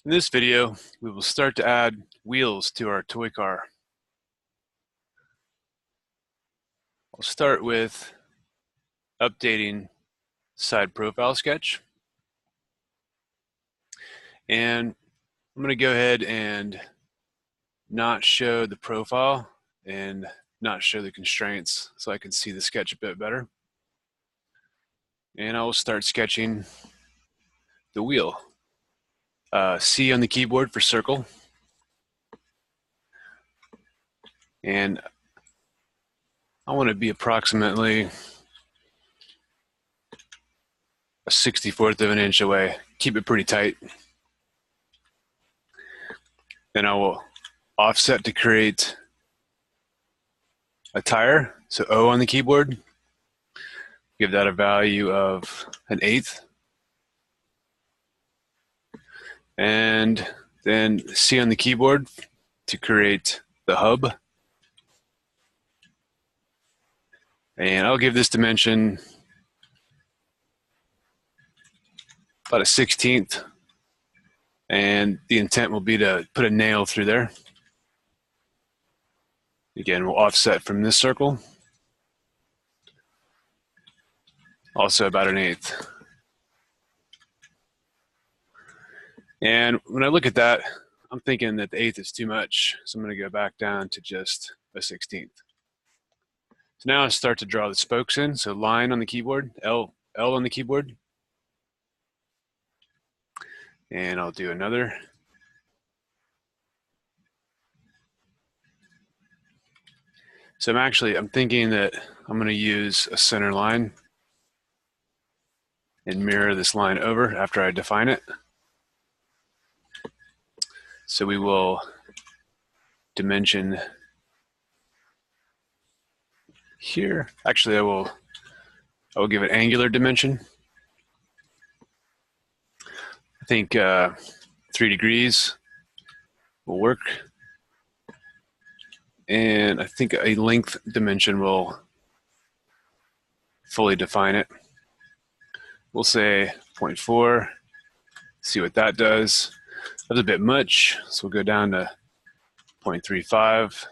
In this video, we will start to add wheels to our toy car. I'll start with updating side profile sketch. And I'm going to go ahead and not show the profile and not show the constraints so I can see the sketch a bit better. And I will start sketching the wheel. C on the keyboard for circle. And I want to be approximately a 64th of an inch away. Keep it pretty tight. Then I will offset to create a tire. So O on the keyboard. Give that a value of 1/8. And then C on the keyboard to create the hub. And I'll give this dimension about a 1/16. And the intent will be to put a nail through there. Again, we'll offset from this circle. Also about 1/8. And when I look at that, I'm thinking that the 1/8 is too much. So I'm going to go back down to just a 1/16. So now I start to draw the spokes in. So line on the keyboard, L on the keyboard. And I'll do another. So I'm thinking that I'm going to use a center line and mirror this line over after I define it. So we will dimension here. Actually, I will give it angular dimension. I think 3 degrees will work. And I think a length dimension will fully define it. We'll say 0.4, see what that does. That's a bit much, so we'll go down to 0.35.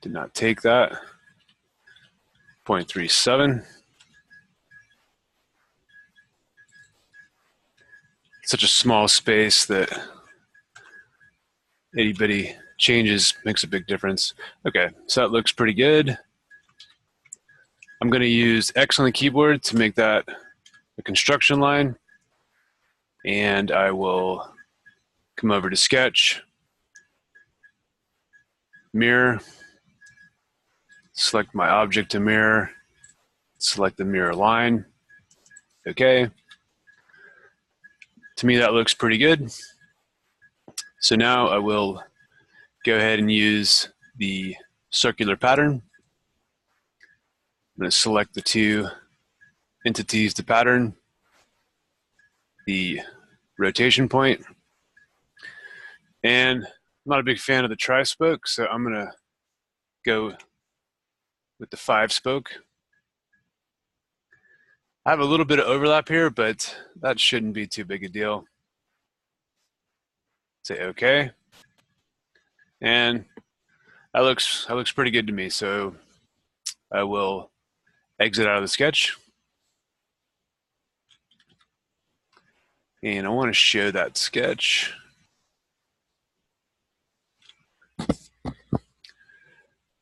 Did not take that. 0.37. Such a small space that itty-bitty changes makes a big difference. Okay, so that looks pretty good. I'm going to use X on the keyboard to make that a construction line. And I will come over to Sketch, Mirror, select my object to mirror, select the mirror line. Okay. To me, that looks pretty good. So now I will go ahead and use the circular pattern. I'm going to select the two entities to pattern, the rotation point, and I'm not a big fan of the tri-spoke, so I'm going to go with the 5-spoke. I have a little bit of overlap here, but that shouldn't be too big a deal. Say okay. And that looks pretty good to me, so I will exit out of the sketch. And I want to show that sketch.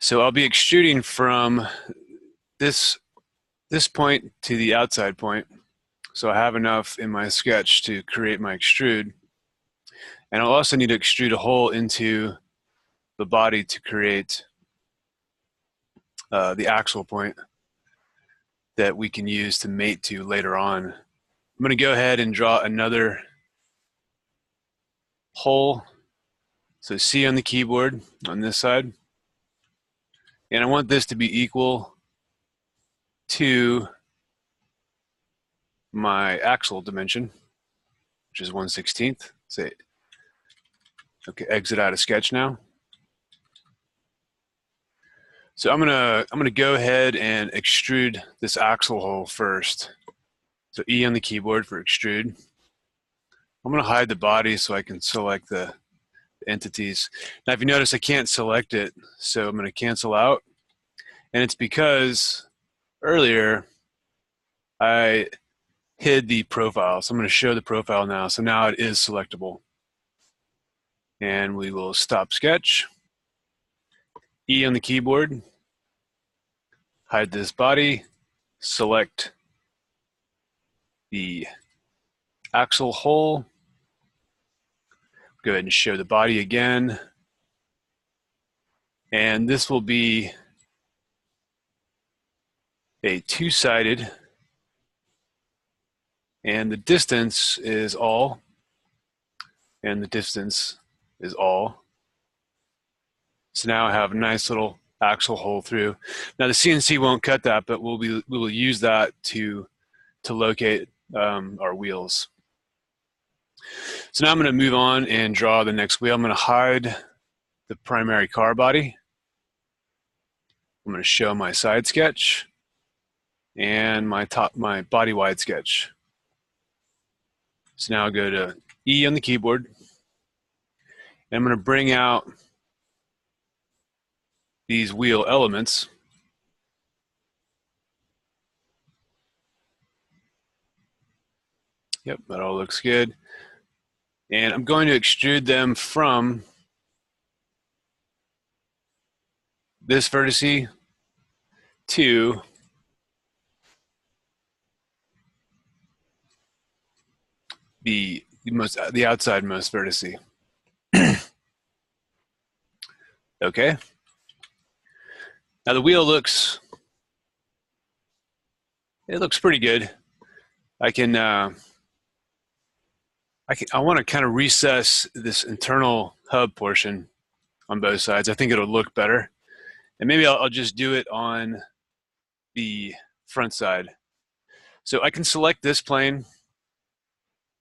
So I'll be extruding from this point to the outside point. So I have enough in my sketch to create my extrude. And I'll also need to extrude a hole into the body to create the axle point that we can use to mate to later on. I'm going to go ahead and draw another hole. So C on the keyboard on this side. And I want this to be equal to my axle dimension, which is 1/16. Say, okay, exit out of sketch now. So I'm gonna go ahead and extrude this axle hole first. So E on the keyboard for extrude. I'm going to hide the body so I can select the entities. Now, if you notice, I can't select it, so I'm going to cancel out. And it's because earlier I hid the profile. So I'm going to show the profile now. So now it is selectable. And we will stop sketch. E on the keyboard. Hide this body. Select the axle hole. Go ahead and show the body again. And this will be a two-sided. And the distance is all. And the distance is all. So now I have a nice little axle hole through. Now the CNC won't cut that, but we will use that to locate our wheels. So now I'm going to move on and draw the next wheel. I'm going to hide the primary car body. I'm going to show my side sketch and my body wide sketch. So now I'll go to E on the keyboard. And I'm going to bring out these wheel elements. Yep, that all looks good. And I'm going to extrude them from this vertice to the outsidemost vertice. Okay. Now the wheel looks pretty good. I want to kind of recess this internal hub portion on both sides. I think it'll look better. And maybe I'll just do it on the front side. So I can select this plane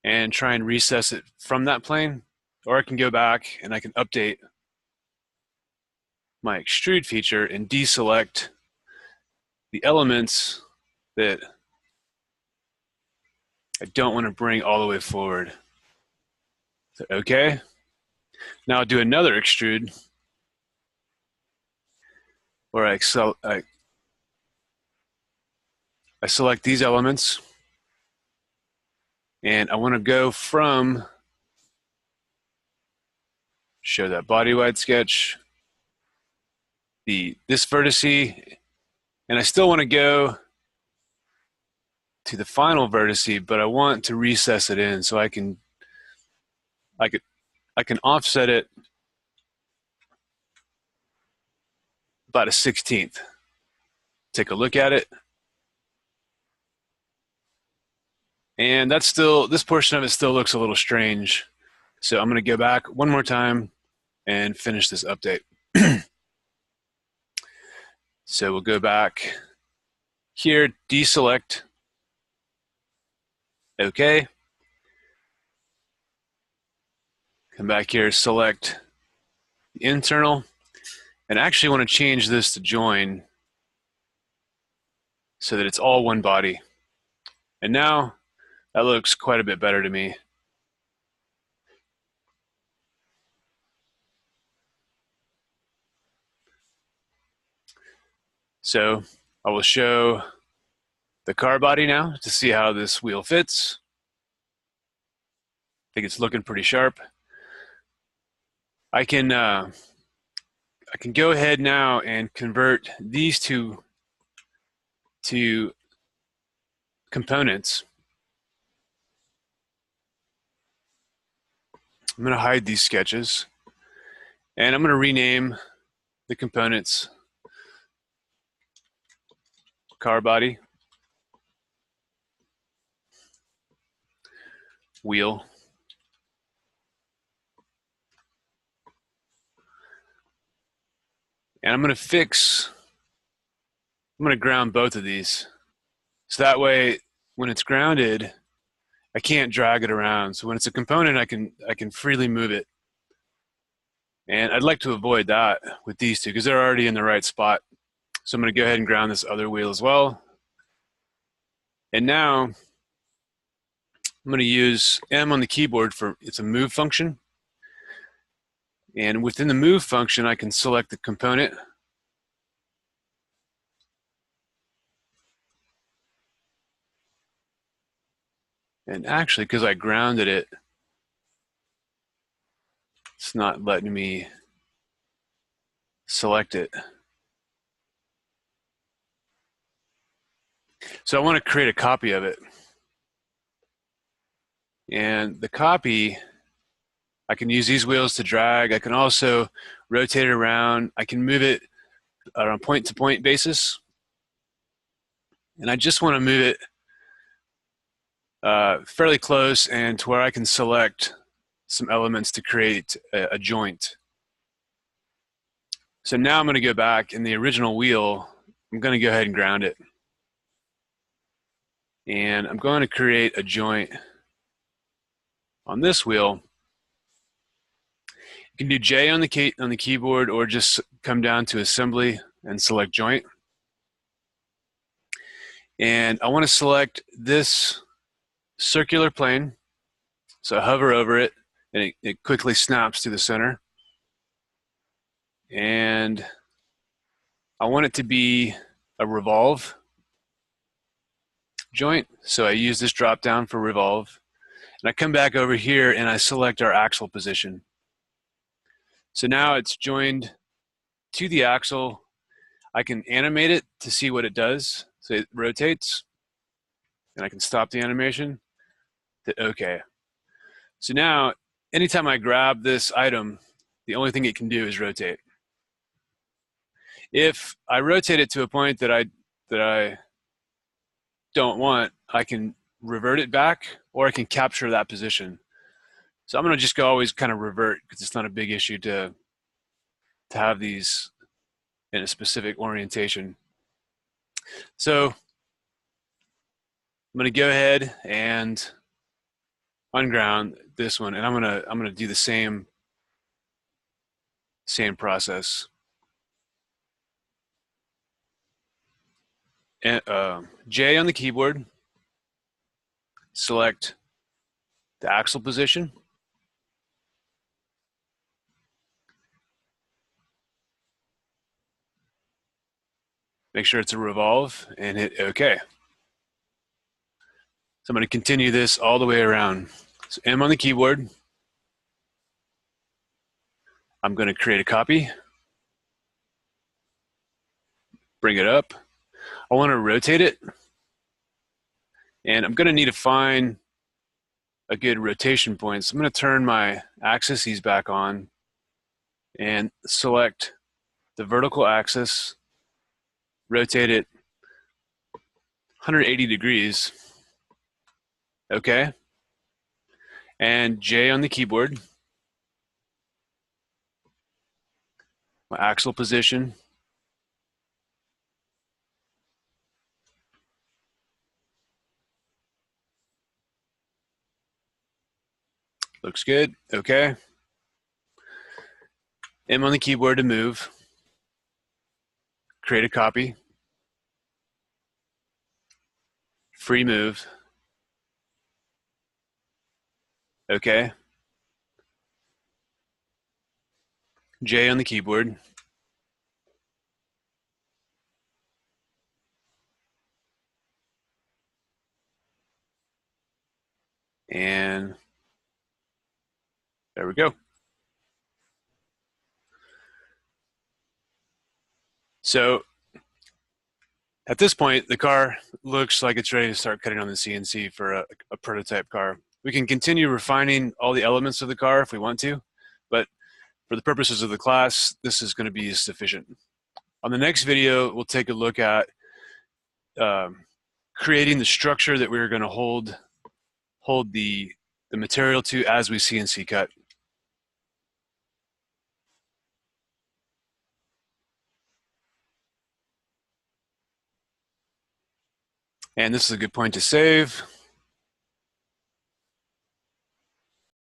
and try and recess it from that plane, or I can go back and I can update my extrude feature and deselect the elements that I don't want to bring all the way forward. So, okay. Now I'll do another extrude where I select these elements and I want to go from, show that body wide sketch, this vertice, and I still want to go to the final vertice, but I want to recess it in so I can offset it about a 1/16. Take a look at it. And that's still, this portion of it still looks a little strange. So I'm going to go back one more time and finish this update. So we'll go back here, deselect. Okay. Come back here, select the internal. And I actually want to change this to join so that it's all one body. And now that looks quite a bit better to me. So I will show the car body now to see how this wheel fits. I think it's looking pretty sharp. I can go ahead now and convert these two to components. I'm going to hide these sketches and I'm going to rename the components car body, wheel, and I'm going to ground both of these. So that way, when it's grounded, I can't drag it around. So when it's a component, I can freely move it. And I'd like to avoid that with these two because they're already in the right spot. So I'm going to go ahead and ground this other wheel as well. And now I'm I'm going to use M on the keyboard for, it's a move function. And within the move function, I can select the component. And actually, because I grounded it, it's not letting me select it. So I want to create a copy of it. And the copy, I can use these wheels to drag. I can also rotate it around. I can move it on a point-to-point basis. And I just want to move it fairly close and to where I can select some elements to create a joint. So now I'm going to go back in the original wheel. I'm going to go ahead and ground it. And I'm going to create a joint on this wheel. You can do J on the keyboard or just come down to assembly and select joint. And I want to select this circular plane. So I hover over it and it quickly snaps to the center. And I want it to be a revolve joint. So I use this drop down for revolve. And I come back over here and I select our axle position. So now it's joined to the axle. I can animate it to see what it does. So it rotates and I can stop the animation. Hit OK. So now anytime I grab this item, the only thing it can do is rotate. If I rotate it to a point that I don't want, I can revert it back or I can capture that position. So I'm going to just go always kind of revert because it's not a big issue to have these in a specific orientation. So I'm going to go ahead and unground this one, and I'm going to do the same process. And, J on the keyboard, select the axle position. Make sure it's a revolve and hit OK. So I'm going to continue this all the way around. So M on the keyboard. I'm going to create a copy. Bring it up. I want to rotate it. And I'm going to need to find a good rotation point. So I'm going to turn my axes back on and select the vertical axis, rotate it 180 degrees. Okay. And J on the keyboard. My axle position. Looks good. Okay. M on the keyboard to move. Create a copy. Free move. Okay. J on the keyboard. And there we go. So at this point, the car looks like it's ready to start cutting on the CNC for a prototype car. We can continue refining all the elements of the car if we want to, but for the purposes of the class, this is going to be sufficient. On the next video, we'll take a look at creating the structure that we're going to hold the material to as we CNC cut. And this is a good point to save.